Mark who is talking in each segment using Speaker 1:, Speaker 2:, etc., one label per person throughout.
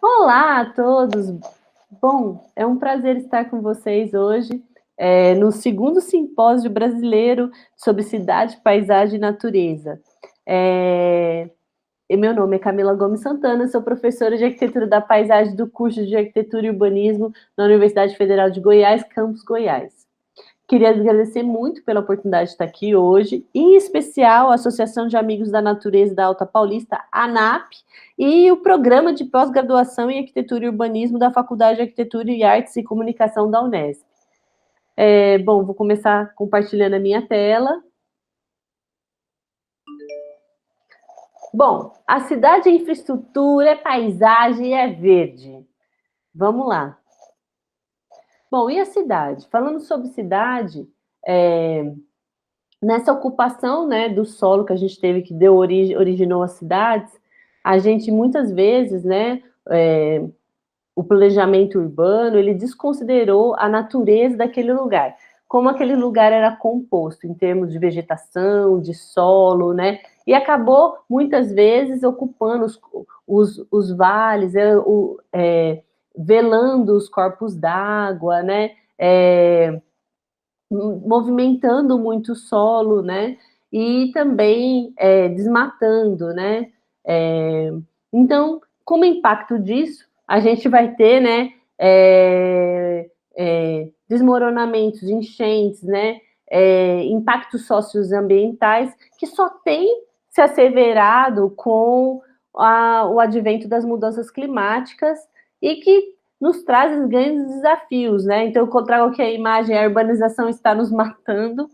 Speaker 1: Olá a todos! Bom, é um prazer estar com vocês hoje, no segundo simpósio brasileiro sobre cidade, paisagem e natureza. E meu nome é Camila Gomes Santana, sou professora de Arquitetura da Paisagem do curso de Arquitetura e Urbanismo na Universidade Federal de Goiás, campus Goiás. Queria agradecer muito pela oportunidade de estar aqui hoje, em especial a Associação de Amigos da Natureza da Alta Paulista, ANAP, e o Programa de Pós-Graduação em Arquitetura e Urbanismo da Faculdade de Arquitetura e Artes e Comunicação da Unesp. Bom, vou começar compartilhando a minha tela. Bom, a cidade é infraestrutura, é paisagem e é verde. Vamos lá. Bom, e a cidade? Falando sobre cidade, nessa ocupação, né, do solo que a gente teve, que originou as cidades, a gente muitas vezes, né, o planejamento urbano, ele desconsiderou a natureza daquele lugar, como aquele lugar era composto em termos de vegetação, de solo, né, e acabou muitas vezes ocupando os vales, velando os corpos d'água, né, movimentando muito o solo, né? E também desmatando, né? Então, como impacto disso, a gente vai ter, né? Desmoronamentos, enchentes, né? Impactos socioambientais que só tem se asseverado com o advento das mudanças climáticas e que nos traz grandes desafios, né? Então, eu trago aqui a imagem, a urbanização está nos matando,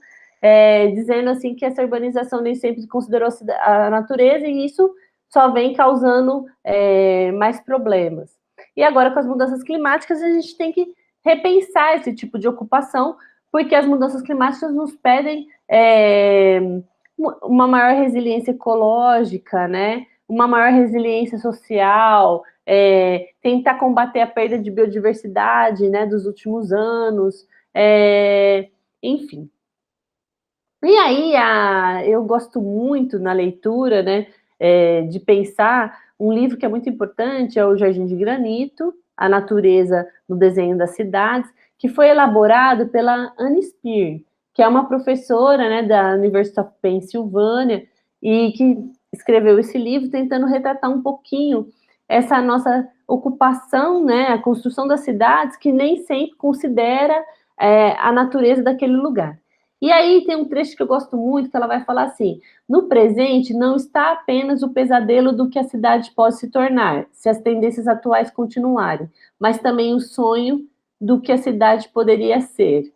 Speaker 1: dizendo assim que essa urbanização nem sempre considerou a natureza e isso só vem causando mais problemas. E agora, com as mudanças climáticas, a gente tem que repensar esse tipo de ocupação, porque as mudanças climáticas nos pedem uma maior resiliência ecológica, né? Uma maior resiliência social, tentar combater a perda de biodiversidade, né, dos últimos anos, enfim. E aí, eu gosto muito na leitura, né, de pensar um livro que é muito importante, é o Jardim de Granito, A Natureza no Desenho das Cidades, que foi elaborado pela Anne Speer, que é uma professora, né, da University of Pennsylvania, e que escreveu esse livro tentando retratar um pouquinho essa nossa ocupação, né, a construção das cidades, que nem sempre considera a natureza daquele lugar. E aí tem um trecho que eu gosto muito, que ela vai falar assim: no presente não está apenas o pesadelo do que a cidade pode se tornar, se as tendências atuais continuarem, mas também o sonho do que a cidade poderia ser.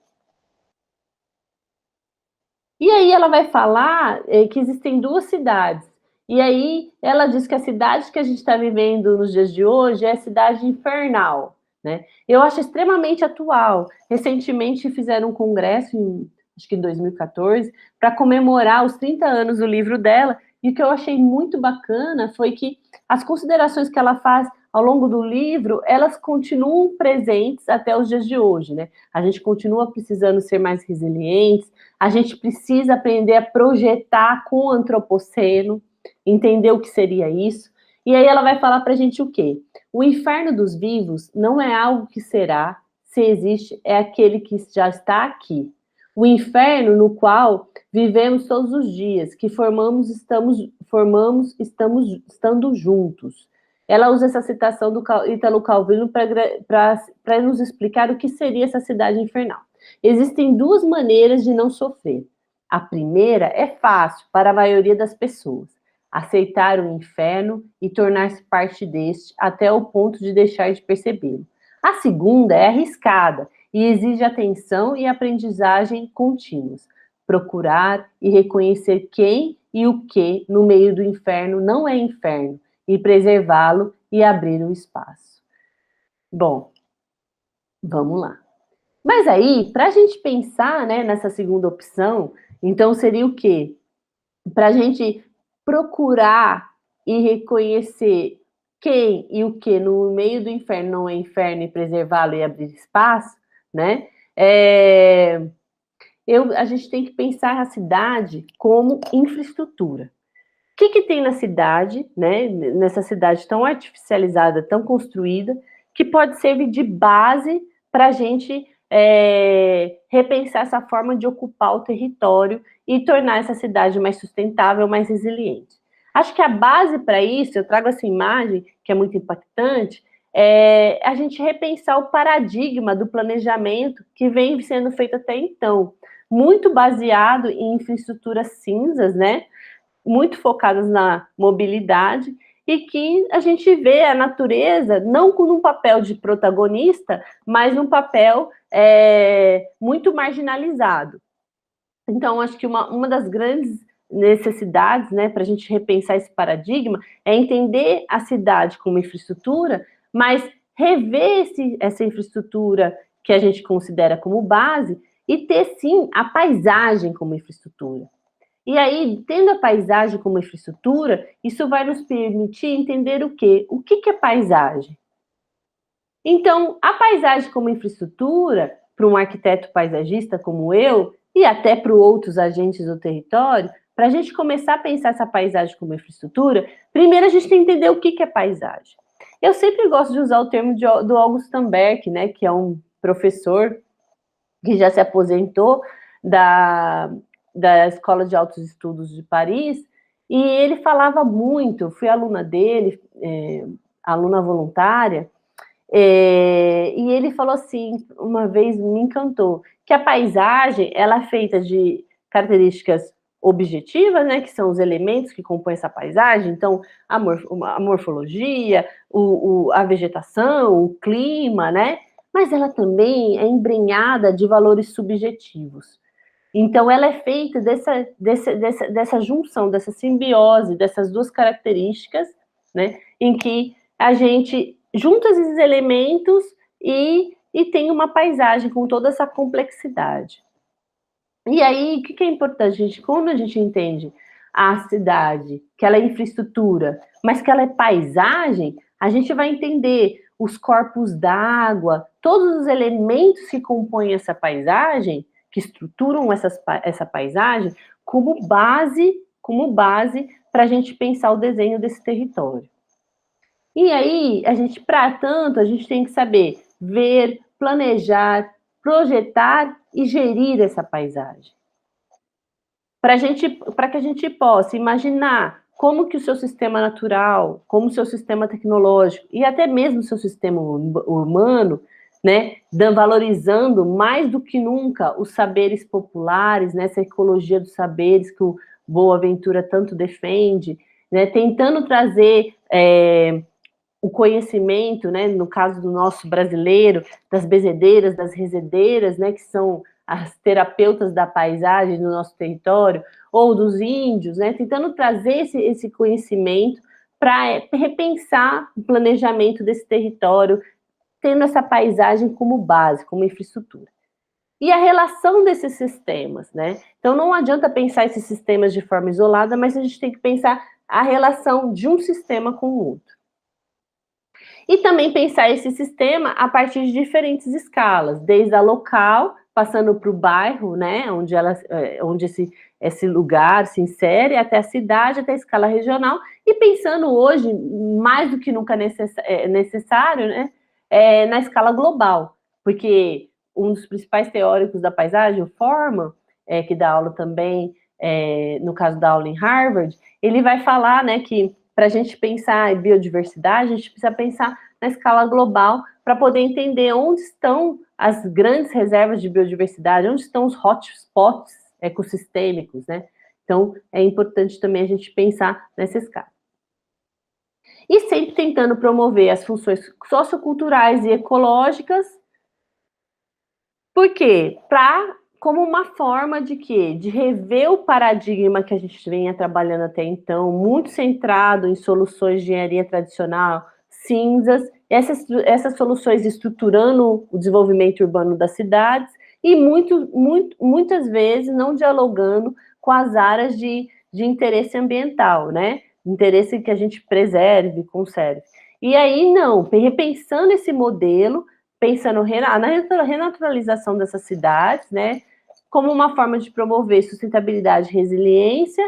Speaker 1: E aí ela vai falar que existem duas cidades. E aí ela diz que a cidade que a gente está vivendo nos dias de hoje é a cidade infernal, né? Eu acho extremamente atual. Recentemente fizeram um congresso, acho que em 2014, para comemorar os 30 anos do livro dela, e o que eu achei muito bacana foi que as considerações que ela faz ao longo do livro, elas continuam presentes até os dias de hoje, né? A gente continua precisando ser mais resilientes, a gente precisa aprender a projetar com o antropoceno, entender o que seria isso. E aí ela vai falar para a gente o quê? O inferno dos vivos não é algo que será, se existe, é aquele que já está aqui. O inferno no qual vivemos todos os dias, que estando juntos. Ela usa essa citação do Ítalo Calvino para nos explicar o que seria essa cidade infernal. Existem duas maneiras de não sofrer. A primeira é fácil para a maioria das pessoas: aceitar o inferno e tornar-se parte deste até o ponto de deixar de percebê-lo. A segunda é arriscada e exige atenção e aprendizagem contínuos. Procurar e reconhecer quem e o que no meio do inferno não é inferno e preservá-lo e abrir um espaço. Bom, vamos lá. Mas aí, para a gente pensar, né, nessa segunda opção, então seria o quê? Para a gente procurar e reconhecer quem e o que no meio do inferno não é inferno e preservá-lo e abrir espaço, né? A gente tem que pensar a cidade como infraestrutura. que tem na cidade, né, nessa cidade tão artificializada, tão construída, que pode servir de base para a gente repensar essa forma de ocupar o território e tornar essa cidade mais sustentável, mais resiliente. Acho que a base para isso, eu trago essa imagem, que é muito impactante, é a gente repensar o paradigma do planejamento que vem sendo feito até então, muito baseado em infraestruturas cinzas, né? Muito focadas na mobilidade, e que a gente vê a natureza não como um papel de protagonista, mas um papel muito marginalizado. Então, acho que uma das grandes necessidades, né, para a gente repensar esse paradigma, é entender a cidade como infraestrutura, mas rever essa infraestrutura que a gente considera como base e ter, sim, a paisagem como infraestrutura. E aí, tendo a paisagem como infraestrutura, isso vai nos permitir entender o quê? O que é paisagem? Então, a paisagem como infraestrutura, para um arquiteto paisagista como eu, e até para outros agentes do território, para a gente começar a pensar essa paisagem como infraestrutura, primeiro a gente tem que entender o que é paisagem. Eu sempre gosto de usar o termo do August Tamberg, né, que é um professor que já se aposentou da Escola de Altos Estudos de Paris, e ele falava muito, fui aluna dele, aluna voluntária, e ele falou assim, uma vez me encantou, que a paisagem, ela é feita de características objetivas, né, que são os elementos que compõem essa paisagem, então a morfologia, a vegetação, o clima, né, mas ela também é embrenhada de valores subjetivos. Então, ela é feita dessa junção, dessa simbiose, dessas duas características, né, em que a gente junta esses elementos e tem uma paisagem com toda essa complexidade. E aí, o que é importante? Quando a gente entende a cidade, que ela é infraestrutura, mas que ela é paisagem, a gente vai entender os corpos d'água, todos os elementos que compõem essa paisagem, que estruturam essa paisagem, como base para a gente pensar o desenho desse território. E aí, para tanto, a gente tem que saber ver, planejar, projetar e gerir essa paisagem. Para que a gente possa imaginar como que o seu sistema natural, como o seu sistema tecnológico e até mesmo o seu sistema urbano, né, valorizando mais do que nunca os saberes populares, né, essa ecologia dos saberes que o Boaventura tanto defende, né, tentando trazer o conhecimento, né, no caso do nosso brasileiro, das bezedeiras, das rezedeiras, né, que são as terapeutas da paisagem no nosso território, ou dos índios, né, tentando trazer esse conhecimento para repensar o planejamento desse território, tendo essa paisagem como base, como infraestrutura. E a relação desses sistemas, né? Então, não adianta pensar esses sistemas de forma isolada, mas a gente tem que pensar a relação de um sistema com o outro. E também pensar esse sistema a partir de diferentes escalas, desde a local, passando para o bairro, né, onde esse lugar se insere, até a cidade, até a escala regional, e pensando hoje, mais do que nunca necessário, né, na escala global, porque um dos principais teóricos da paisagem, o Forman, que dá aula também, no caso da aula em Harvard, ele vai falar, né, que para a gente pensar em biodiversidade, a gente precisa pensar na escala global para poder entender onde estão as grandes reservas de biodiversidade, onde estão os hotspots ecossistêmicos, né? Então, é importante também a gente pensar nessa escala. E sempre tentando promover as funções socioculturais e ecológicas. Por quê? Como uma forma de quê? De rever o paradigma que a gente vinha trabalhando até então, muito centrado em soluções de engenharia tradicional, cinzas, essas soluções estruturando o desenvolvimento urbano das cidades e muitas vezes não dialogando com as áreas de interesse ambiental, né? Interesse que a gente preserve, conserve. E aí, não, repensando esse modelo, pensando na renaturalização dessas cidades, né, como uma forma de promover sustentabilidade e resiliência,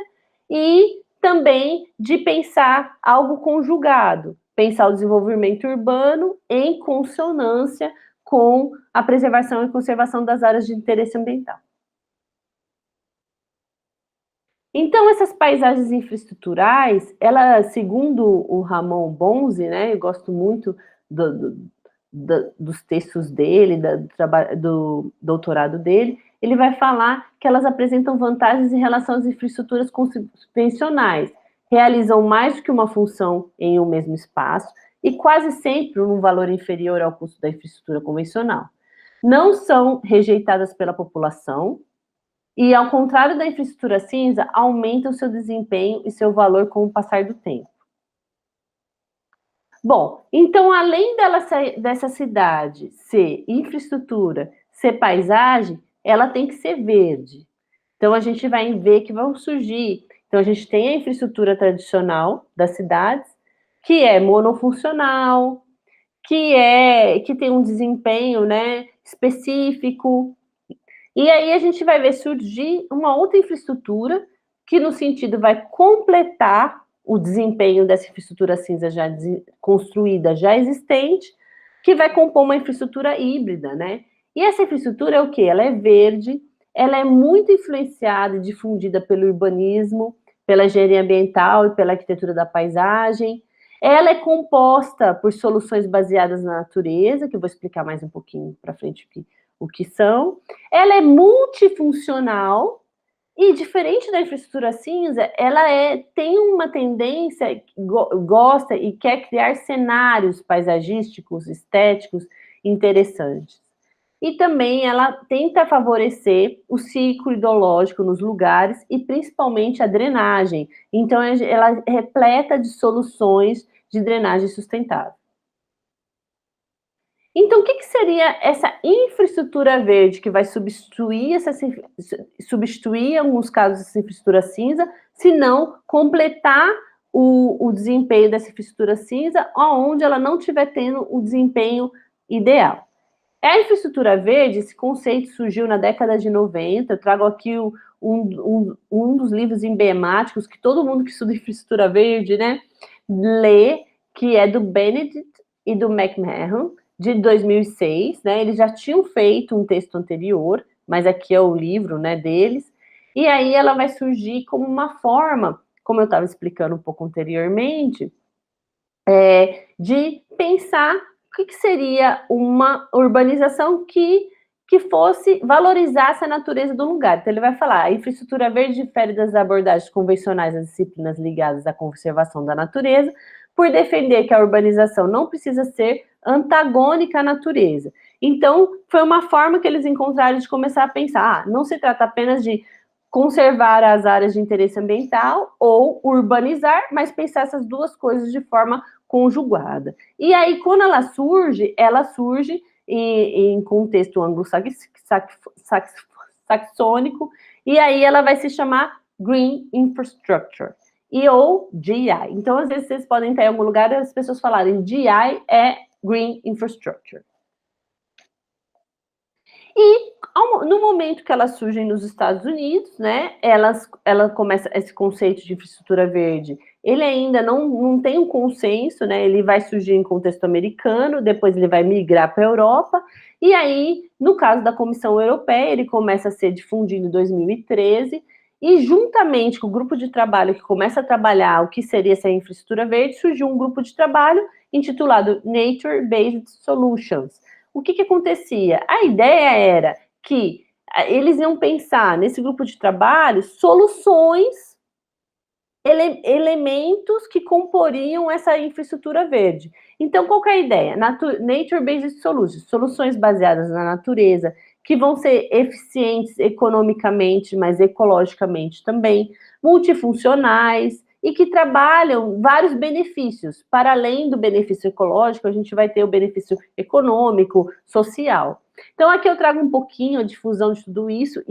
Speaker 1: e também de pensar algo conjugado, pensar o desenvolvimento urbano em consonância com a preservação e conservação das áreas de interesse ambiental. Então, essas paisagens infraestruturais, ela, segundo o Ramon Bonzi, né, eu gosto muito dos textos dele, do doutorado dele, ele vai falar que elas apresentam vantagens em relação às infraestruturas convencionais, realizam mais do que uma função em um mesmo espaço e quase sempre um valor inferior ao custo da infraestrutura convencional. Não são rejeitadas pela população, e, ao contrário da infraestrutura cinza, aumenta o seu desempenho e seu valor com o passar do tempo. Bom, então, além dessa cidade ser infraestrutura, ser paisagem, ela tem que ser verde. Então, a gente vai ver que vão surgir. Então, a gente tem a infraestrutura tradicional das cidades, que é monofuncional, que tem um desempenho, né, específico. E aí a gente vai ver surgir uma outra infraestrutura que, no sentido, vai completar o desempenho dessa infraestrutura cinza já construída, já existente, que vai compor uma infraestrutura híbrida, né? E essa infraestrutura é o quê? Ela é verde, ela é muito influenciada e difundida pelo urbanismo, pela engenharia ambiental e pela arquitetura da paisagem. Ela é composta por soluções baseadas na natureza, que eu vou explicar mais um pouquinho para frente o que são. Ela é multifuncional e, diferente da infraestrutura cinza, ela tem uma tendência, gosta e quer criar cenários paisagísticos, estéticos interessantes. E também ela tenta favorecer o ciclo hidrológico nos lugares e principalmente a drenagem. Então, ela é repleta de soluções de drenagem sustentável. Então, o que seria essa infraestrutura verde que vai substituir, em alguns casos, essa infraestrutura cinza, se não completar o desempenho dessa infraestrutura cinza, onde ela não estiver tendo o desempenho ideal? A infraestrutura verde, esse conceito surgiu na década de 90, eu trago aqui um dos livros emblemáticos que todo mundo que estuda infraestrutura verde, né, lê, que é do Benedict e do McMahon, de 2006, né? Eles já tinham feito um texto anterior, mas aqui é o livro, né, deles. E aí ela vai surgir como uma forma, como eu estava explicando um pouco anteriormente, de pensar o que seria uma urbanização que valorizasse a natureza do lugar. Então, ele vai falar, a infraestrutura verde difere das abordagens convencionais das disciplinas ligadas à conservação da natureza, por defender que a urbanização não precisa ser antagônica à natureza. Então, foi uma forma que eles encontraram de começar a pensar, não se trata apenas de conservar as áreas de interesse ambiental ou urbanizar, mas pensar essas duas coisas de forma conjugada. E aí, quando ela surge em contexto anglo-saxônico, e aí ela vai se chamar Green Infrastructure, ou GI. Então, às vezes, vocês podem estar em algum lugar e as pessoas falarem GI é Green Infrastructure. E no momento que elas surgem nos Estados Unidos, né, ela começa esse conceito de infraestrutura verde, ele ainda não tem um consenso, né, ele vai surgir em contexto americano, depois ele vai migrar para a Europa, e aí, no caso da Comissão Europeia, ele começa a ser difundido em 2013, e juntamente com o grupo de trabalho que começa a trabalhar o que seria essa infraestrutura verde, surgiu um grupo de trabalho intitulado Nature Based Solutions. O que acontecia? A ideia era que eles iam pensar nesse grupo de trabalho soluções, elementos que comporiam essa infraestrutura verde. Então, qual que é a ideia? Nature-based solutions, soluções baseadas na natureza, que vão ser eficientes economicamente, mas ecologicamente também, multifuncionais, e que trabalham vários benefícios. Para além do benefício ecológico, a gente vai ter o benefício econômico, social. Então, aqui eu trago um pouquinho a difusão de tudo isso.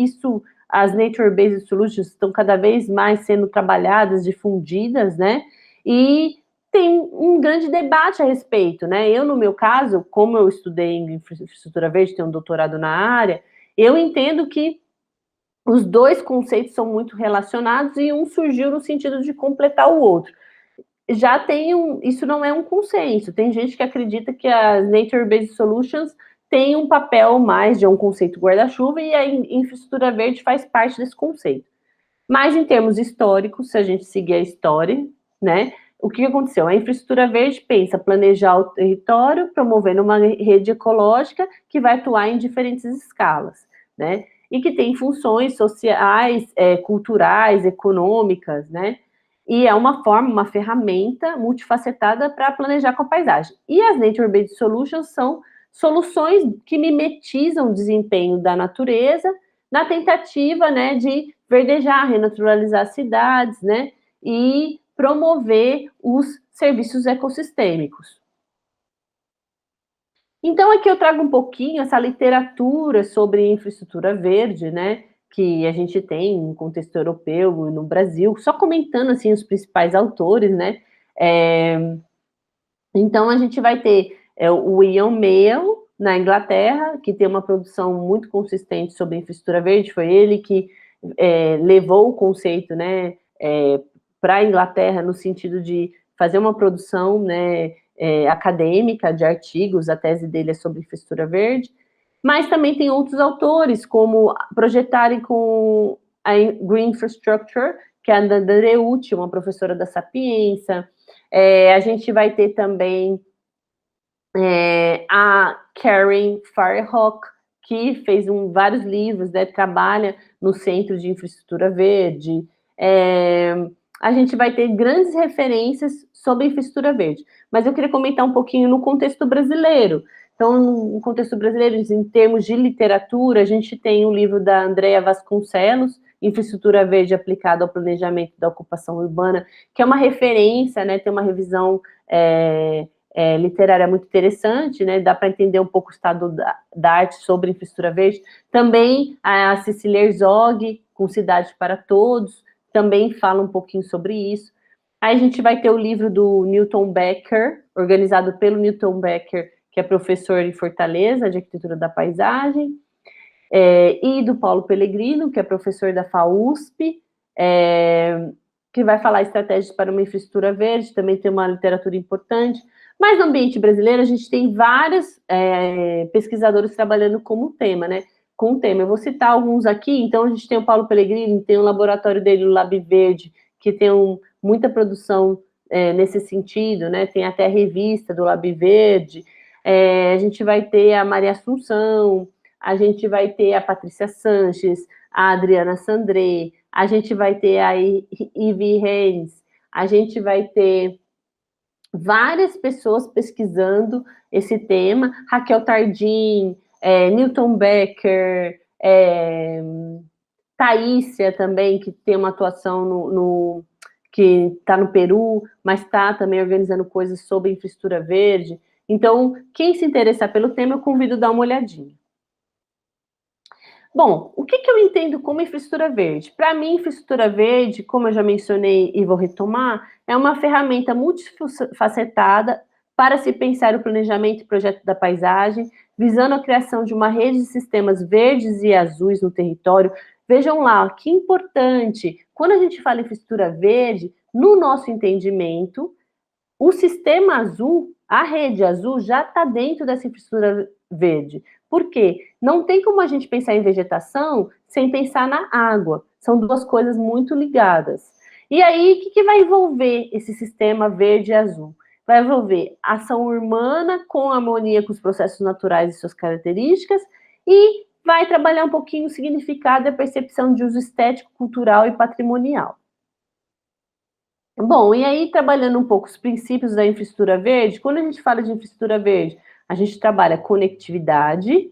Speaker 1: As Nature-Based Solutions estão cada vez mais sendo trabalhadas, difundidas, né? E tem um grande debate a respeito, né? Eu, no meu caso, como eu estudei em infraestrutura verde, tenho um doutorado na área, eu entendo que os dois conceitos são muito relacionados e um surgiu no sentido de completar o outro. Já tem isso não é um consenso. Tem gente que acredita que as Nature-Based Solutions têm um papel mais de um conceito guarda-chuva e a infraestrutura verde faz parte desse conceito. Mas em termos históricos, se a gente seguir a história, né, o que aconteceu? A infraestrutura verde pensa planejar o território, promovendo uma rede ecológica que vai atuar em diferentes escalas, né, e que tem funções sociais, culturais, econômicas, né, e é uma forma, uma ferramenta multifacetada para planejar com a paisagem. E as Nature-Based Solutions são soluções que mimetizam o desempenho da natureza na tentativa, né, de verdejar, renaturalizar cidades, né, e promover os serviços ecossistêmicos. Então, aqui eu trago um pouquinho essa literatura sobre infraestrutura verde, né, que a gente tem no contexto europeu e no Brasil, só comentando, assim, os principais autores, né, então a gente vai ter o Ian Mayle, na Inglaterra, que tem uma produção muito consistente sobre infraestrutura verde, foi ele que levou o conceito, né, para a Inglaterra no sentido de fazer uma produção, né, acadêmica de artigos, a tese dele é sobre infraestrutura verde, mas também tem outros autores, como projetarem com a Green Infrastructure, que é a Nanda Reuti, uma professora da Sapienza. A gente vai ter também a Karen Firehawk, que fez vários livros, né, trabalha no Centro de Infraestrutura Verde. A gente vai ter grandes referências sobre infraestrutura verde, mas eu queria comentar um pouquinho no contexto brasileiro. Então, no contexto brasileiro, em termos de literatura, a gente tem o livro da Andrea Vasconcelos, Infraestrutura Verde aplicada ao planejamento da ocupação urbana, que é uma referência, né, tem uma revisão literária muito interessante, né? Dá para entender um pouco o estado da arte sobre infraestrutura verde. Também a Cecília Herzog, com Cidade para Todos, também fala um pouquinho sobre isso. Aí a gente vai ter o livro do Newton Becker, organizado pelo Newton Becker, que é professor em Fortaleza, de Arquitetura da Paisagem, e do Paulo Pellegrino, que é professor da FAUSP, que vai falar estratégias para uma infraestrutura verde, também tem uma literatura importante. Mas no ambiente brasileiro, a gente tem vários pesquisadores trabalhando como tema, né? Com o tema. Eu vou citar alguns aqui. Então, a gente tem o Paulo Pellegrini, tem o laboratório dele, o Lab Verde, que tem muita produção nesse sentido, né? Tem até a revista do Lab Verde. A gente vai ter a Maria Assunção, a gente vai ter a Patrícia Sanches, a Adriana Sandré, a gente vai ter a Ivy Haynes, a gente vai ter várias pessoas pesquisando esse tema, Raquel Tardim, Newton Becker, Thaísia também, que tem uma atuação que está no Peru, mas está também organizando coisas sobre infraestrutura verde. Então, quem se interessar pelo tema, eu convido a dar uma olhadinha. Bom, o que eu entendo como infraestrutura verde? Para mim, infraestrutura verde, como eu já mencionei e vou retomar, é uma ferramenta multifacetada para se pensar o planejamento e projeto da paisagem, visando a criação de uma rede de sistemas verdes e azuis no território. Vejam lá, que importante, quando a gente fala em infraestrutura verde, no nosso entendimento, o sistema azul, a rede azul, já está dentro dessa infraestrutura verde. Por quê? Não tem como a gente pensar em vegetação sem pensar na água. São duas coisas muito ligadas. E aí, o que vai envolver esse sistema verde e azul? Vai envolver ação urbana com harmonia com os processos naturais e suas características e vai trabalhar um pouquinho o significado e a percepção de uso estético, cultural e patrimonial. Bom, e aí trabalhando um pouco os princípios da infraestrutura verde, quando a gente fala de infraestrutura verde, a gente trabalha conectividade,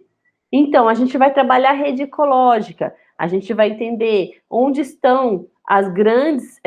Speaker 1: então a gente vai trabalhar a rede ecológica, a gente vai entender onde estão as grandes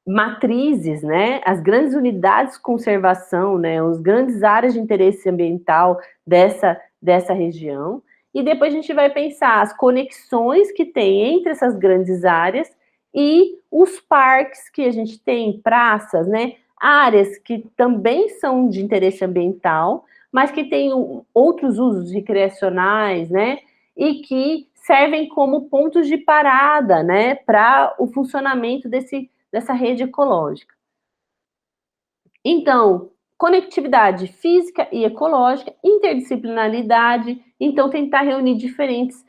Speaker 1: matrizes, né, as grandes unidades de conservação, né, as grandes áreas de interesse ambiental dessa região, e depois a gente vai pensar as conexões que tem entre essas grandes áreas e os parques que a gente tem, praças, né, áreas que também são de interesse ambiental, mas que têm outros usos recreacionais, né, e que servem como pontos de parada, né, para o funcionamento dessa rede ecológica. Então, conectividade física e ecológica, interdisciplinaridade, então tentar reunir diferentes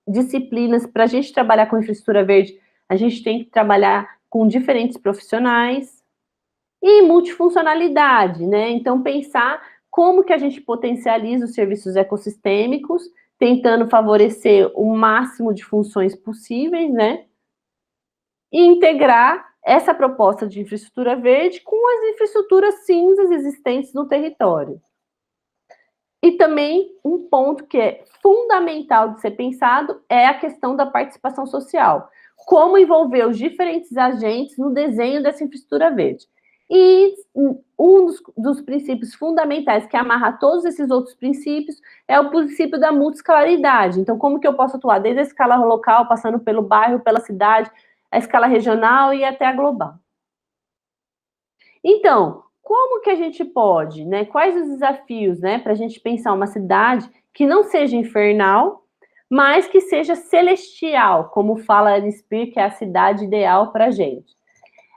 Speaker 1: disciplinas. Para a gente trabalhar com infraestrutura verde, a gente tem que trabalhar com diferentes profissionais, e multifuncionalidade, né? Então, pensar como que a gente potencializa os serviços ecossistêmicos, tentando favorecer o máximo de funções possíveis, né? E integrar essa proposta de infraestrutura verde com as infraestruturas cinzas existentes no território. E também um ponto que é fundamental de ser pensado é a questão da participação social. Como envolver os diferentes agentes no desenho dessa infraestrutura verde. E um dos princípios fundamentais que amarra todos esses outros princípios é o princípio da multiscalaridade. Então, como que eu posso atuar desde a escala local, passando pelo bairro, pela cidade, a escala regional e até a global. Então, como que a gente pode, né? Quais os desafios, né, para a gente pensar uma cidade que não seja infernal, mas que seja celestial, como fala Anne Speer, que é a cidade ideal para a gente.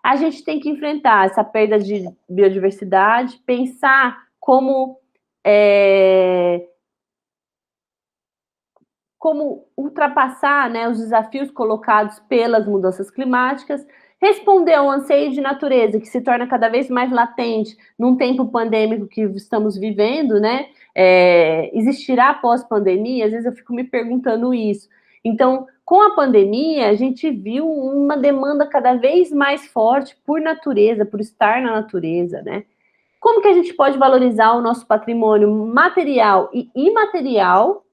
Speaker 1: A gente tem que enfrentar essa perda de biodiversidade, pensar como ultrapassar, né, os desafios colocados pelas mudanças climáticas, responder ao anseio de natureza, que se torna cada vez mais latente num tempo pandêmico que estamos vivendo, né? Existirá pós-pandemia? Às vezes eu fico me perguntando isso. Então, com a pandemia, a gente viu uma demanda cada vez mais forte por natureza, por estar na natureza, né? Como que a gente pode valorizar o nosso patrimônio material e imaterial,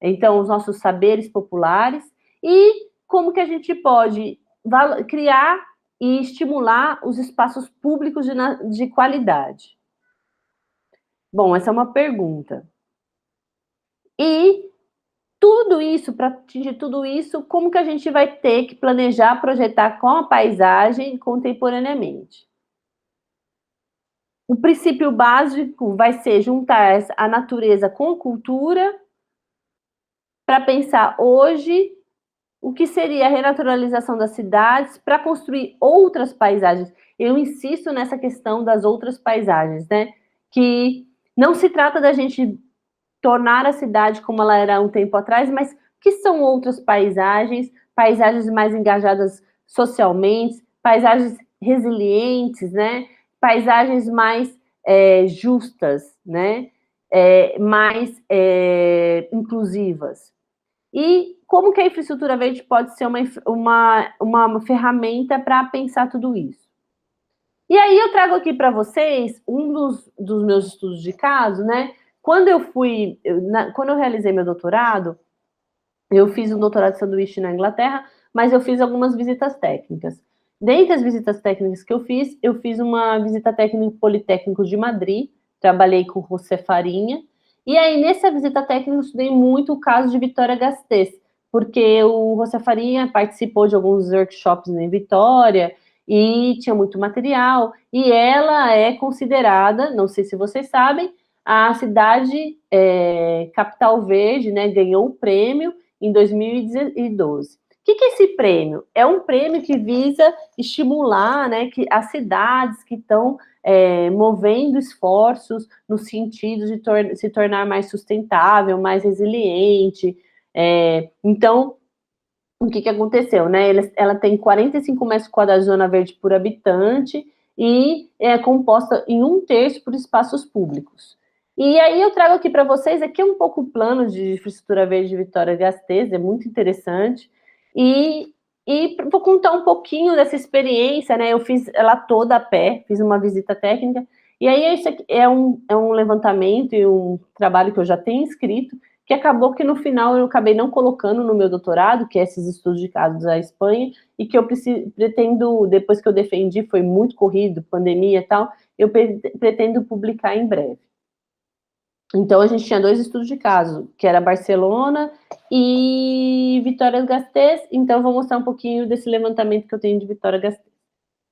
Speaker 1: então os nossos saberes populares, e como que a gente pode criar e estimular os espaços públicos de qualidade? Bom, essa é uma pergunta. E tudo isso, para atingir tudo isso, como que a gente vai ter que planejar, projetar com a paisagem contemporaneamente? O princípio básico vai ser juntar a natureza com cultura para pensar hoje o que seria a renaturalização das cidades para construir outras paisagens. Eu insisto nessa questão das outras paisagens, né? Que não se trata da gente tornar a cidade como ela era um tempo atrás, mas que são outras paisagens, paisagens mais engajadas socialmente, paisagens resilientes, né? Paisagens mais justas, né? Mais inclusivas. E como que a infraestrutura verde pode ser uma ferramenta para pensar tudo isso? E aí eu trago aqui para vocês um dos meus estudos de caso, né? Quando eu realizei meu doutorado, eu fiz um doutorado de sanduíche na Inglaterra, mas eu fiz algumas visitas técnicas. Dentre as visitas técnicas que eu fiz uma visita técnica no Politécnico de Madrid, trabalhei com José Farinha, e aí nessa visita técnica eu estudei muito o caso de Vitória Gasteiz, porque o José Farinha participou de alguns workshops em Vitória, e tinha muito material, e ela é considerada, não sei se vocês sabem, a cidade Capital Verde, né, ganhou o prêmio em 2012. O que é esse prêmio? É um prêmio que visa estimular, né, que as cidades que estão movendo esforços no sentido de se tornar mais sustentável, mais resiliente. Então, o que aconteceu, né? Ela tem 45 metros quadrados de zona verde por habitante e é composta em 1/3 por espaços públicos. E aí eu trago aqui para vocês, aqui um pouco o plano de infraestrutura verde de Vitória Gasteiz, é muito interessante, e vou contar um pouquinho dessa experiência, né? Eu fiz ela toda a pé, fiz uma visita técnica, e aí isso aqui é um levantamento e um trabalho que eu já tenho escrito, que acabou que no final eu acabei não colocando no meu doutorado, que é esses estudos de casos da Espanha, e que eu pretendo, depois que eu defendi, foi muito corrido, pandemia e tal, eu pretendo publicar em breve. Então, a gente tinha 2 estudos de caso, que era Barcelona e Vitória Gasteiz. Então, eu vou mostrar um pouquinho desse levantamento que eu tenho de Vitória Gasteiz.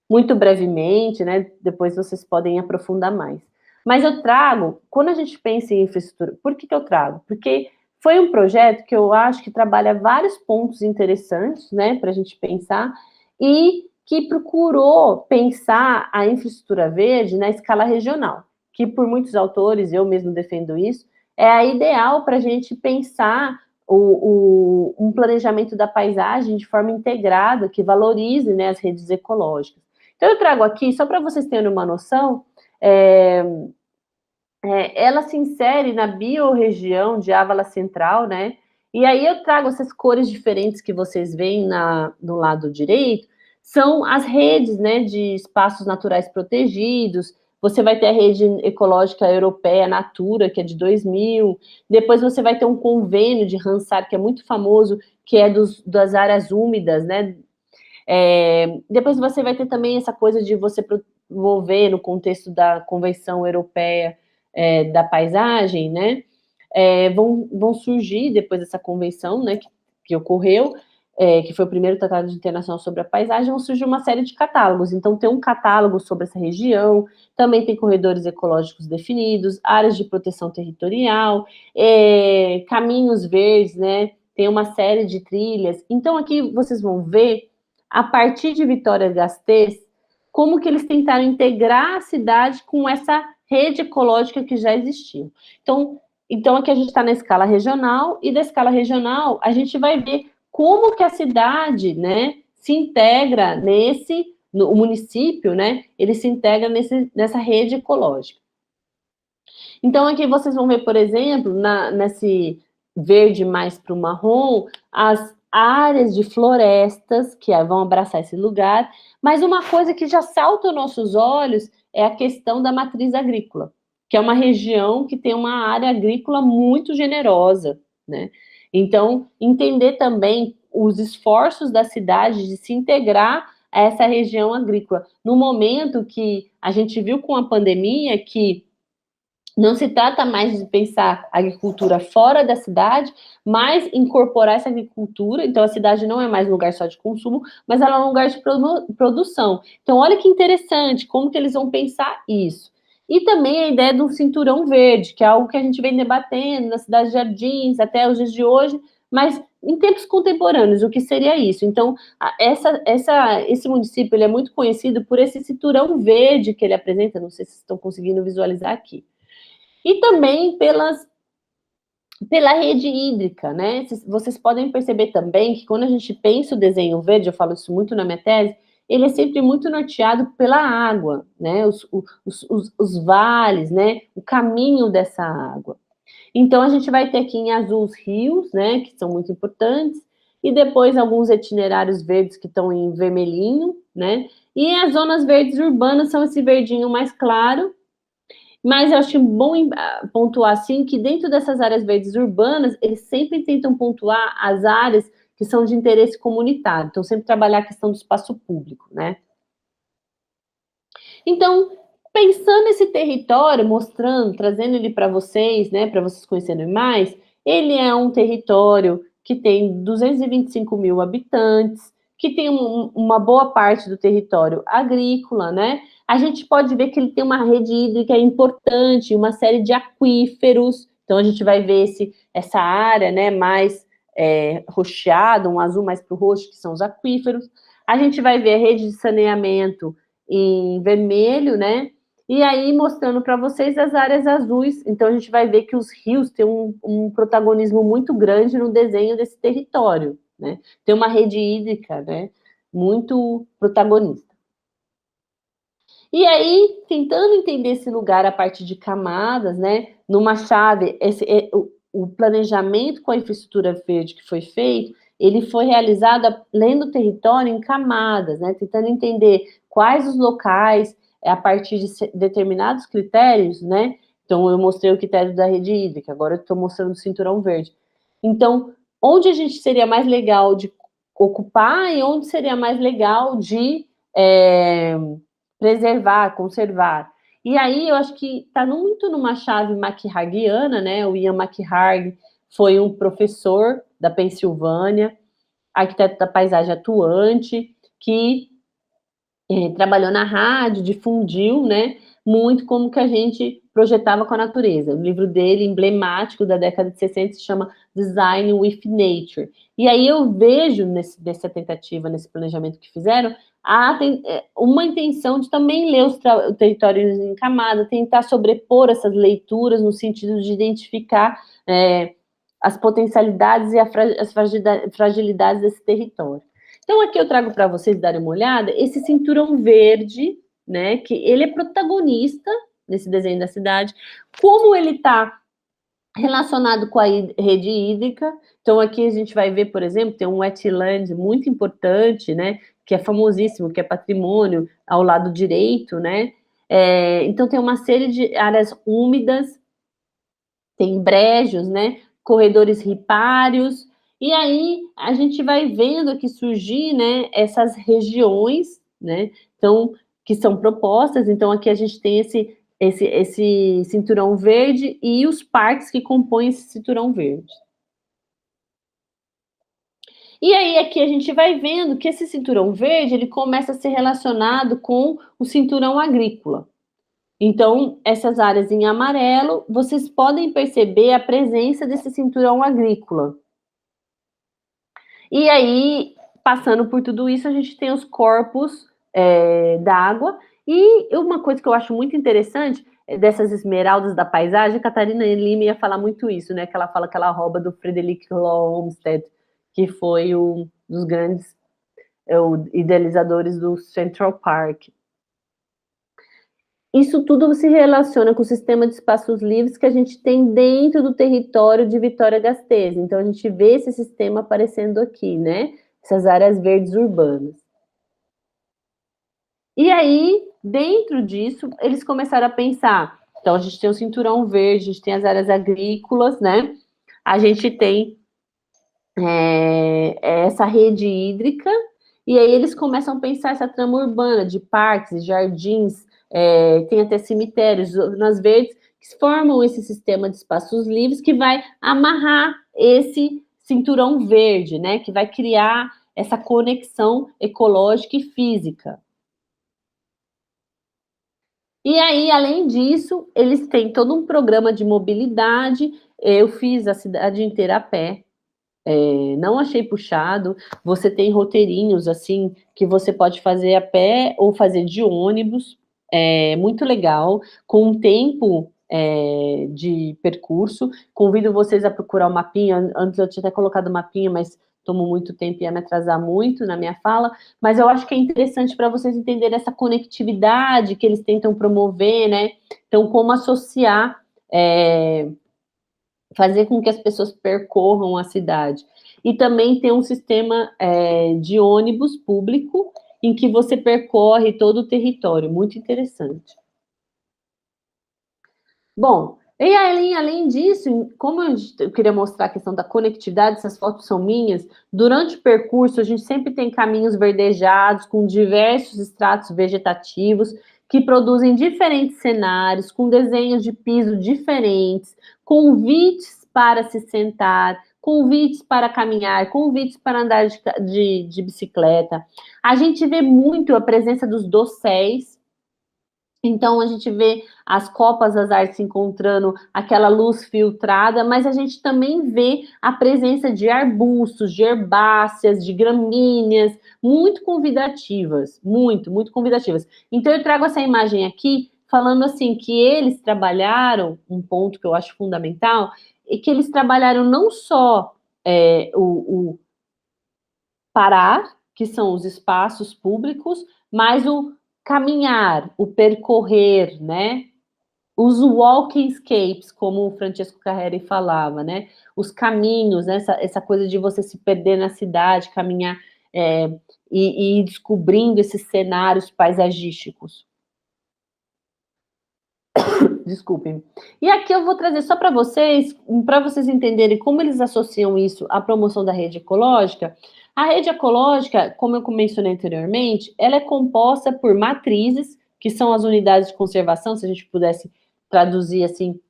Speaker 1: Muito brevemente, né? Depois vocês podem aprofundar mais. Mas eu trago, quando a gente pensa em infraestrutura, por que eu trago? Porque Foi um projeto que eu acho que trabalha vários pontos interessantes, né, para a gente pensar, e que procurou pensar a infraestrutura verde na escala regional, que por muitos autores, eu mesmo defendo isso, é a ideal para a gente pensar um planejamento da paisagem de forma integrada, que valorize, né, as redes ecológicas. Então, eu trago aqui, só para vocês terem uma noção, é, ela se insere na biorregião de Ávala Central, né? E aí eu trago essas cores diferentes que vocês veem no lado direito, são as redes, né, de espaços naturais protegidos. Você vai ter a rede ecológica europeia Natura, que é de 2000. Depois você vai ter um convênio de Ramsar, que é muito famoso, que é das áreas úmidas, né? Depois você vai ter também essa coisa de você promover no contexto da Convenção Europeia da Paisagem, né? Vão surgir depois dessa convenção, né, que ocorreu, que foi o primeiro tratado internacional sobre a paisagem, vão surgir uma série de catálogos. Então, tem um catálogo sobre essa região, também tem corredores ecológicos definidos, áreas de proteção territorial, caminhos verdes, né? Tem uma série de trilhas. Então, aqui vocês vão ver, a partir de Vitória-Gasteiz, como que eles tentaram integrar a cidade com essa rede ecológica que já existia. Então, aqui a gente está na escala regional, e da escala regional a gente vai ver como que a cidade, né, se integra o município, né, ele se integra nessa rede ecológica. Então, aqui vocês vão ver, por exemplo, nesse verde mais para o marrom, as áreas de florestas que vão abraçar esse lugar, mas uma coisa que já salta aos nossos olhos é a questão da matriz agrícola, que é uma região que tem uma área agrícola muito generosa, né? Então, entender também os esforços da cidade de se integrar a essa região agrícola, no momento que a gente viu com a pandemia que não se trata mais de pensar agricultura fora da cidade, mas incorporar essa agricultura. Então, a cidade não é mais um lugar só de consumo, mas ela é um lugar de produção. Então, olha que interessante, como que eles vão pensar isso. E também a ideia de um cinturão verde, que é algo que a gente vem debatendo na cidade de Jardins até os dias de hoje, mas em tempos contemporâneos, o que seria isso? Então, esse município ele é muito conhecido por esse cinturão verde que ele apresenta, não sei se estão conseguindo visualizar aqui. E também pela rede hídrica, né? Vocês podem perceber também que quando a gente pensa o desenho verde, eu falo isso muito na minha tese, ele é sempre muito norteado pela água, né? Os vales, né? O caminho dessa água. Então, a gente vai ter aqui em azul os rios, né? Que são muito importantes, e depois alguns itinerários verdes que estão em vermelhinho, né? E as zonas verdes urbanas são esse verdinho mais claro. Mas eu acho bom pontuar, assim, que dentro dessas áreas verdes urbanas, eles sempre tentam pontuar as áreas que são de interesse comunitário. Então, sempre trabalhar a questão do espaço público, né? Então, pensando esse território, mostrando, trazendo ele para vocês, né, para vocês conhecerem mais, ele é um território que tem 225 mil habitantes, que tem uma boa parte do território agrícola, né? A gente pode ver que ele tem uma rede hídrica importante, uma série de aquíferos. Então, a gente vai ver essa área, né, mais roxeada, um azul mais para o roxo, que são os aquíferos. A gente vai ver a rede de saneamento em vermelho, né? E aí mostrando para vocês as áreas azuis. Então a gente vai ver que os rios têm um protagonismo muito grande no desenho desse território, né? Tem uma rede hídrica, né? Muito protagonista. E aí, tentando entender esse lugar a partir de camadas, né? Numa chave, o planejamento com a infraestrutura verde que foi feito, ele foi realizado lendo o território em camadas, né? Tentando entender quais os locais, a partir de determinados critérios, né? Então, eu mostrei o critério da rede hídrica, agora eu estou mostrando o cinturão verde. Então, onde a gente seria mais legal de ocupar e onde seria mais legal de preservar, conservar. E aí eu acho que está muito numa chave McHargiana, né? O Ian McHarg foi um professor da Pensilvânia, arquiteto da paisagem atuante, que trabalhou na rádio, difundiu, né? Muito como que a gente projetava com a natureza. O livro dele, emblemático da década de 60, se chama Design with Nature. E aí eu vejo nessa tentativa, nesse planejamento que fizeram, uma intenção de também ler os territórios em camada, tentar sobrepor essas leituras no sentido de identificar as potencialidades e as fragilidades desse território. Então, aqui eu trago para vocês darem uma olhada, esse cinturão verde, né, que ele é protagonista nesse desenho da cidade, como ele está relacionado com a rede hídrica. Então, aqui a gente vai ver, por exemplo, tem um wetland muito importante, né, que é famosíssimo, que é patrimônio ao lado direito, né, então tem uma série de áreas úmidas, tem brejos, né, corredores ripários, e aí a gente vai vendo aqui surgir, né, essas regiões, né, então, que são propostas. Então, aqui a gente tem esse cinturão verde e os parques que compõem esse cinturão verde. E aí aqui a gente vai vendo que esse cinturão verde, ele começa a ser relacionado com o cinturão agrícola. Então, essas áreas em amarelo, vocês podem perceber a presença desse cinturão agrícola. E aí, passando por tudo isso, a gente tem os corpos d'água. E uma coisa que eu acho muito interessante dessas esmeraldas da paisagem, a Catarina Lima ia falar muito isso, né? Que ela fala que ela rouba do Frederick Law Olmsted, que foi um dos grandes idealizadores do Central Park. Isso tudo se relaciona com o sistema de espaços livres que a gente tem dentro do território de Vitória-Gasteiz. Então, a gente vê esse sistema aparecendo aqui, né? Essas áreas verdes urbanas. E aí, dentro disso, eles começaram a pensar. Então, a gente tem o cinturão verde, a gente tem as áreas agrícolas, né? A gente tem essa rede hídrica, e aí eles começam a pensar essa trama urbana de parques, jardins, tem até cemitérios, zonas verdes, que formam esse sistema de espaços livres que vai amarrar esse cinturão verde, né? Que vai criar essa conexão ecológica e física. E aí, além disso, eles têm todo um programa de mobilidade. Eu fiz a cidade inteira a pé, não achei puxado. Você tem roteirinhos assim que você pode fazer a pé ou fazer de ônibus, muito legal, com um tempo de percurso. Convido vocês a procurar o mapinha. Antes eu tinha até colocado o mapinha, mas tomou muito tempo e ia me atrasar muito na minha fala. Mas eu acho que é interessante para vocês entenderem essa conectividade que eles tentam promover, né? Então, como associar fazer com que as pessoas percorram a cidade. E também tem um sistema de ônibus público em que você percorre todo o território, muito interessante. Bom, e além disso, como eu queria mostrar a questão da conectividade, essas fotos são minhas, durante o percurso a gente sempre tem caminhos verdejados com diversos estratos vegetativos que produzem diferentes cenários, com desenhos de piso diferentes, convites para se sentar, convites para caminhar, convites para andar de bicicleta. A gente vê muito a presença dos dosséis. Então, a gente vê as copas das artes se encontrando, aquela luz filtrada, mas a gente também vê a presença de arbustos, de herbáceas, de gramíneas, muito convidativas, muito, muito convidativas. Então, eu trago essa imagem aqui, falando assim, que eles trabalharam, um ponto que eu acho fundamental, é que eles trabalharam não só o parar, que são os espaços públicos, mas o caminhar, o percorrer, né? Os walkingscapes, como o Francesco Carreri falava, né? Os caminhos, né? Essa coisa de você se perder na cidade, caminhar e ir descobrindo esses cenários paisagísticos. Desculpem. E aqui eu vou trazer só para vocês entenderem como eles associam isso à promoção da rede ecológica. A rede ecológica, como eu mencionei anteriormente, ela é composta por matrizes, que são as unidades de conservação, se a gente pudesse traduzir assim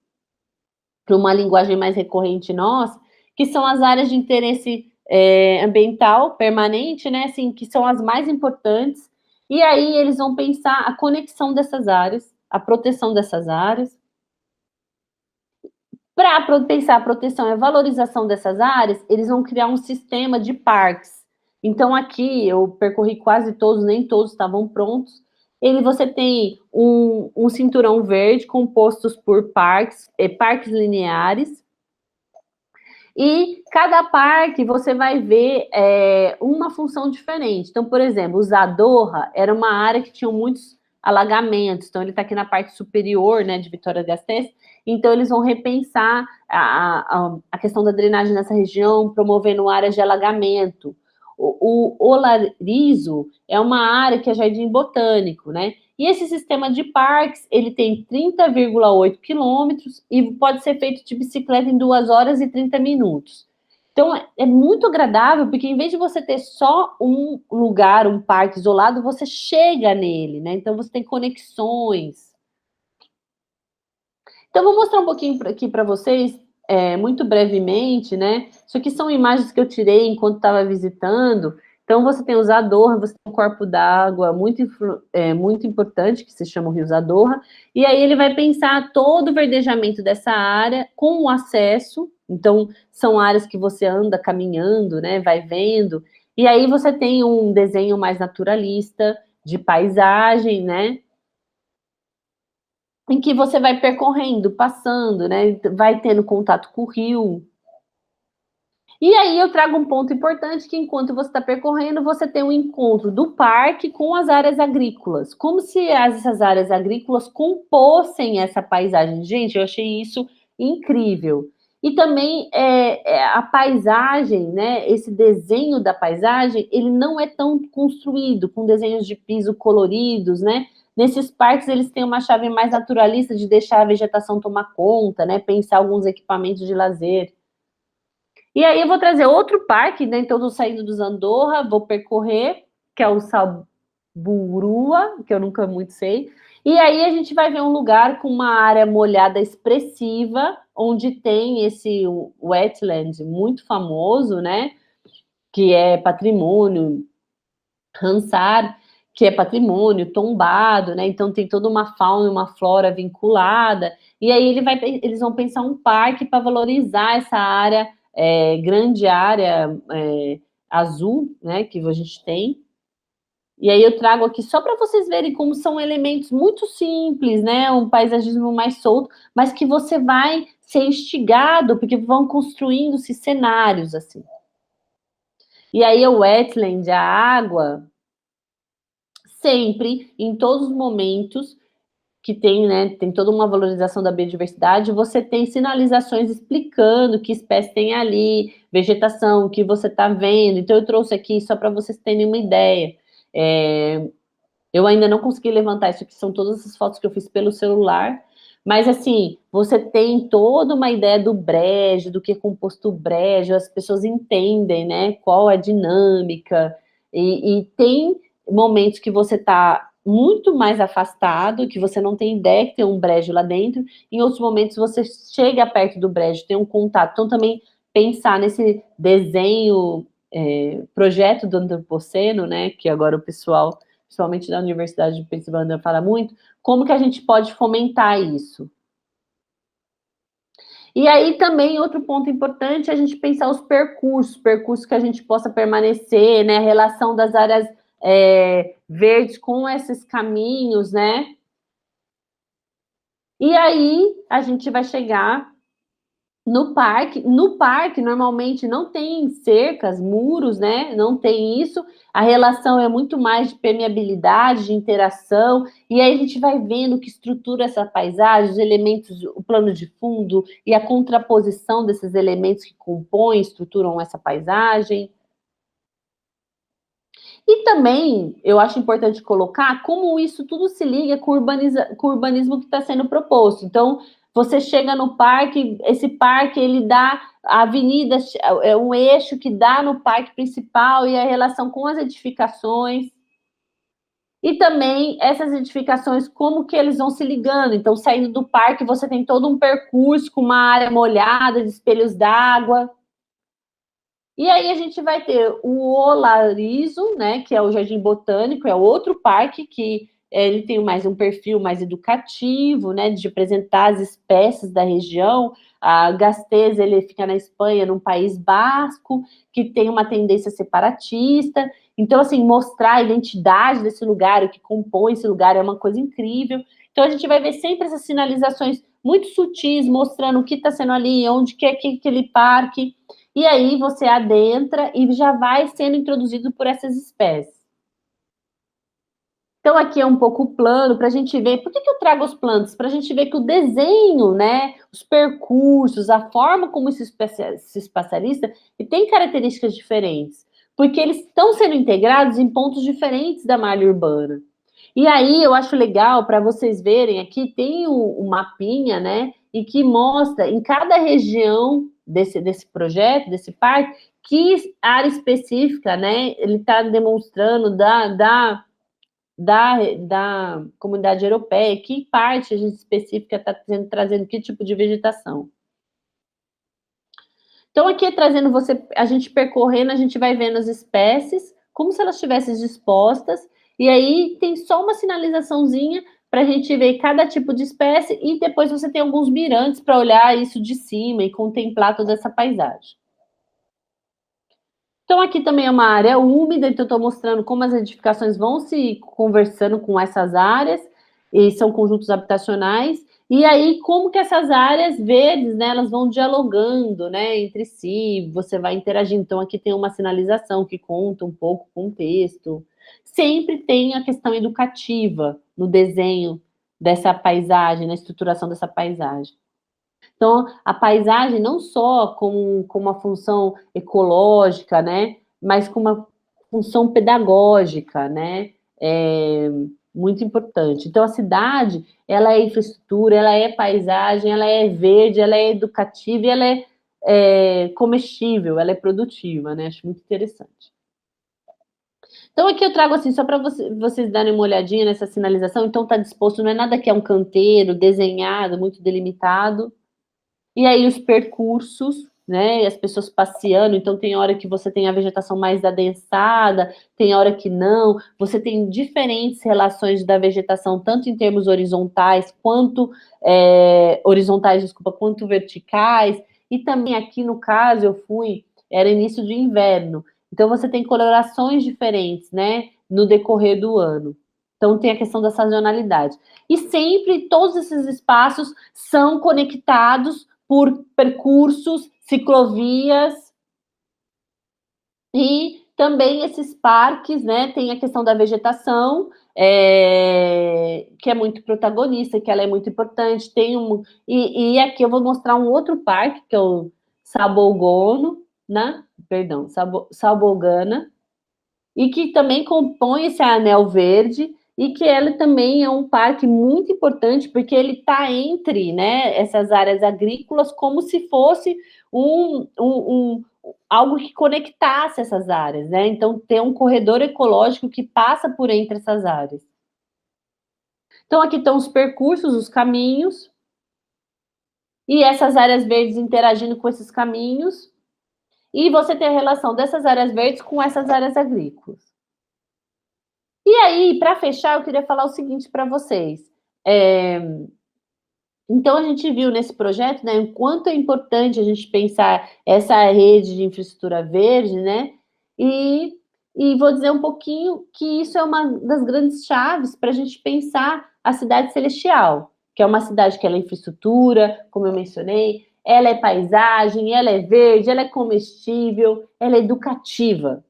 Speaker 1: para uma linguagem mais recorrente nossa, que são as áreas de interesse ambiental permanente, né? Assim, que são as mais importantes. E aí eles vão pensar a conexão dessas áreas, a proteção dessas áreas. Para pensar a proteção e a valorização dessas áreas, eles vão criar um sistema de parques. Então, aqui eu percorri quase todos, nem todos estavam prontos. Você tem um cinturão verde compostos por parques lineares, e cada parque você vai ver uma função diferente. Então, por exemplo, o Zadorra era uma área que tinha muitos alagamentos. Então, ele está aqui na parte superior, né, de Vitória-Gasteiz. Então, eles vão repensar a questão da drenagem nessa região, promovendo áreas de alagamento. O Olarizo é uma área que é jardim botânico, né? E esse sistema de parques, ele tem 30,8 quilômetros e pode ser feito de bicicleta em 2 horas e 30 minutos. Então, é muito agradável, porque em vez de você ter só um lugar, um parque isolado, você chega nele, né? Então, você tem conexões. Então, vou mostrar um pouquinho aqui para vocês, muito brevemente, né? Isso aqui são imagens que eu tirei enquanto estava visitando. Então, você tem o Zadorra, você tem um corpo d'água muito importante, que se chama o Rio Zadorra, e aí ele vai pensar todo o verdejamento dessa área com o acesso. Então, são áreas que você anda caminhando, né? Vai vendo. E aí você tem um desenho mais naturalista, de paisagem, né? Em que você vai percorrendo, passando, né? Vai tendo contato com o rio. E aí eu trago um ponto importante que enquanto você está percorrendo, você tem um encontro do parque com as áreas agrícolas, como se essas áreas agrícolas compossem essa paisagem. Gente, eu achei isso incrível. E também a paisagem, né? Esse desenho da paisagem, ele não é tão construído com desenhos de piso coloridos, né? Nesses parques eles têm uma chave mais naturalista de deixar a vegetação tomar conta, né? Pensar alguns equipamentos de lazer. E aí eu vou trazer outro parque, né? Então, eu tô saindo dos Andorra, vou percorrer, que é o Saburua, que eu nunca muito sei. E aí a gente vai ver um lugar com uma área molhada expressiva, onde tem esse wetland muito famoso, né? Que é patrimônio, Ramsar, que é patrimônio tombado, né? Então tem toda uma fauna e uma flora vinculada. E aí eles vão pensar um parque para valorizar essa área, grande área azul, né? Que a gente tem. E aí eu trago aqui só para vocês verem como são elementos muito simples, né? Um paisagismo mais solto, mas que você vai ser instigado, porque vão construindo-se cenários assim. E aí o wetland, a água, sempre, em todos os momentos que tem, né, tem toda uma valorização da biodiversidade, você tem sinalizações explicando que espécie tem ali, vegetação, o que você está vendo. Então, eu trouxe aqui só para vocês terem uma ideia. Eu ainda não consegui levantar isso aqui, são todas as fotos que eu fiz pelo celular, mas assim, você tem toda uma ideia do brejo, do que é composto brejo, as pessoas entendem, né, qual é a dinâmica, e tem momentos que você está muito mais afastado, que você não tem ideia que tem um brejo lá dentro, em outros momentos você chega perto do brejo, tem um contato, então também pensar nesse desenho, projeto do antropoceno, né, que agora o pessoal principalmente da Universidade de Pensilvânia, fala muito, como que a gente pode fomentar isso? E aí também outro ponto importante é a gente pensar os percursos que a gente possa permanecer, né? A relação das áreas verdes com esses caminhos, né? E aí a gente vai chegar no parque normalmente não tem cercas, muros, né? Não tem isso. A relação é muito mais de permeabilidade, de interação, e aí a gente vai vendo que estrutura essa paisagem, os elementos, o plano de fundo e a contraposição desses elementos que compõem, estruturam essa paisagem. E também eu acho importante colocar como isso tudo se liga com o urbanismo que está sendo proposto. Então, você chega no parque, esse parque ele dá a avenida, é um eixo que dá no parque principal e a relação com as edificações. E também essas edificações, como que eles vão se ligando. Então, saindo do parque, você tem todo um percurso com uma área molhada, de espelhos d'água. E aí a gente vai ter o Olarizo, né, que é o Jardim Botânico, é outro parque que ele tem mais um perfil mais educativo, né, de apresentar as espécies da região. A Gasteiz, ele fica na Espanha, num país basco, que tem uma tendência separatista. Então, assim, mostrar a identidade desse lugar, o que compõe esse lugar, é uma coisa incrível. Então, a gente vai ver sempre essas sinalizações muito sutis, mostrando o que está sendo ali, onde que é aquele parque. E aí você adentra e já vai sendo introduzido por essas espécies. Então, aqui é um pouco o plano para a gente ver. Por que eu trago os planos? Para a gente ver que o desenho, né, os percursos, a forma como se espacialista, e tem características diferentes, porque eles estão sendo integrados em pontos diferentes da malha urbana. E aí eu acho legal para vocês verem aqui, tem um mapinha, né, e que mostra em cada região desse projeto, desse parque, que área específica, né, ele está demonstrando da comunidade europeia, que parte a gente específica está trazendo que tipo de vegetação. Então, aqui trazendo a gente percorrendo, a gente vai vendo as espécies, como se elas estivessem dispostas, e aí tem só uma sinalizaçãozinha para a gente ver cada tipo de espécie, e depois você tem alguns mirantes para olhar isso de cima e contemplar toda essa paisagem. Então, aqui também é uma área úmida, então estou mostrando como as edificações vão se conversando com essas áreas, e são conjuntos habitacionais, e aí como que essas áreas verdes, né, elas vão dialogando, né, entre si, você vai interagindo. Então, aqui tem uma sinalização que conta um pouco o contexto. Sempre tem a questão educativa no desenho dessa paisagem, na estruturação dessa paisagem. Então, a paisagem não só com uma função ecológica, né, mas com uma função pedagógica, né, muito importante. Então, a cidade, ela é infraestrutura, ela é paisagem, ela é verde, ela é educativa e ela é comestível, ela é produtiva, né, acho muito interessante. Então, aqui eu trago assim, só para vocês darem uma olhadinha nessa sinalização. Então, está disposto, não é nada que é um canteiro desenhado, muito delimitado. E aí os percursos, né? As pessoas passeando, então tem hora que você tem a vegetação mais adensada, tem hora que não. Você tem diferentes relações da vegetação, tanto em termos horizontais, quanto verticais. E também aqui no caso era início de inverno. Então você tem colorações diferentes, né? No decorrer do ano. Então tem a questão da sazonalidade. E sempre todos esses espaços são conectados por percursos, ciclovias e também esses parques, né? Tem a questão da vegetação, que é muito protagonista, que ela é muito importante. E aqui eu vou mostrar um outro parque, que é o Sabolgono, né? Perdão, Sabolgana, e que também compõe esse anel verde, e que ele também é um parque muito importante, porque ele está entre, né, essas áreas agrícolas, como se fosse algo que conectasse essas áreas, né? Então, tem um corredor ecológico que passa por entre essas áreas. Então, aqui estão os percursos, os caminhos, e essas áreas verdes interagindo com esses caminhos, e você tem a relação dessas áreas verdes com essas áreas agrícolas. E aí, para fechar, eu queria falar o seguinte para vocês. Então, a gente viu nesse projeto, né, o quanto é importante a gente pensar essa rede de infraestrutura verde, né? E vou dizer um pouquinho que isso é uma das grandes chaves para a gente pensar a cidade celestial, que é uma cidade que ela é infraestrutura, como eu mencionei, ela é paisagem, ela é verde, ela é comestível, ela é educativa.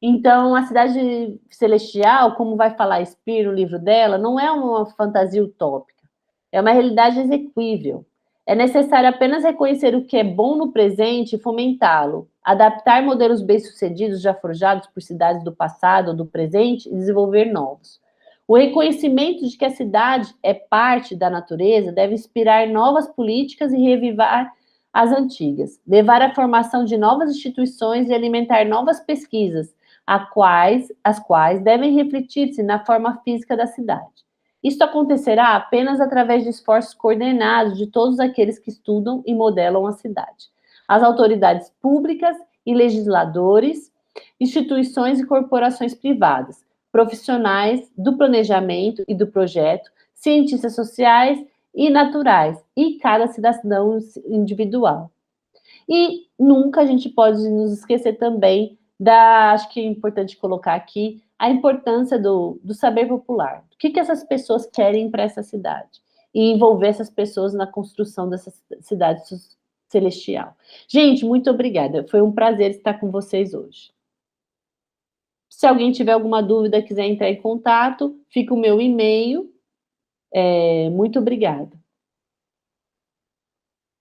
Speaker 1: Então, a cidade celestial, como vai falar Speer no livro dela, não é uma fantasia utópica, é uma realidade exequível. É necessário apenas reconhecer o que é bom no presente e fomentá-lo, adaptar modelos bem-sucedidos já forjados por cidades do passado ou do presente e desenvolver novos. O reconhecimento de que a cidade é parte da natureza deve inspirar novas políticas e revivar as antigas, levar à formação de novas instituições e alimentar novas pesquisas, as quais devem refletir-se na forma física da cidade. Isso acontecerá apenas através de esforços coordenados de todos aqueles que estudam e modelam a cidade. As autoridades públicas e legisladores, instituições e corporações privadas, profissionais do planejamento e do projeto, cientistas sociais e naturais, e cada cidadão individual. E nunca a gente pode nos esquecer também acho que é importante colocar aqui, a importância do saber popular. O que essas pessoas querem para essa cidade? E envolver essas pessoas na construção dessa cidade celestial. Gente, muito obrigada. Foi um prazer estar com vocês hoje. Se alguém tiver alguma dúvida, quiser entrar em contato, fica o meu e-mail. Muito obrigada.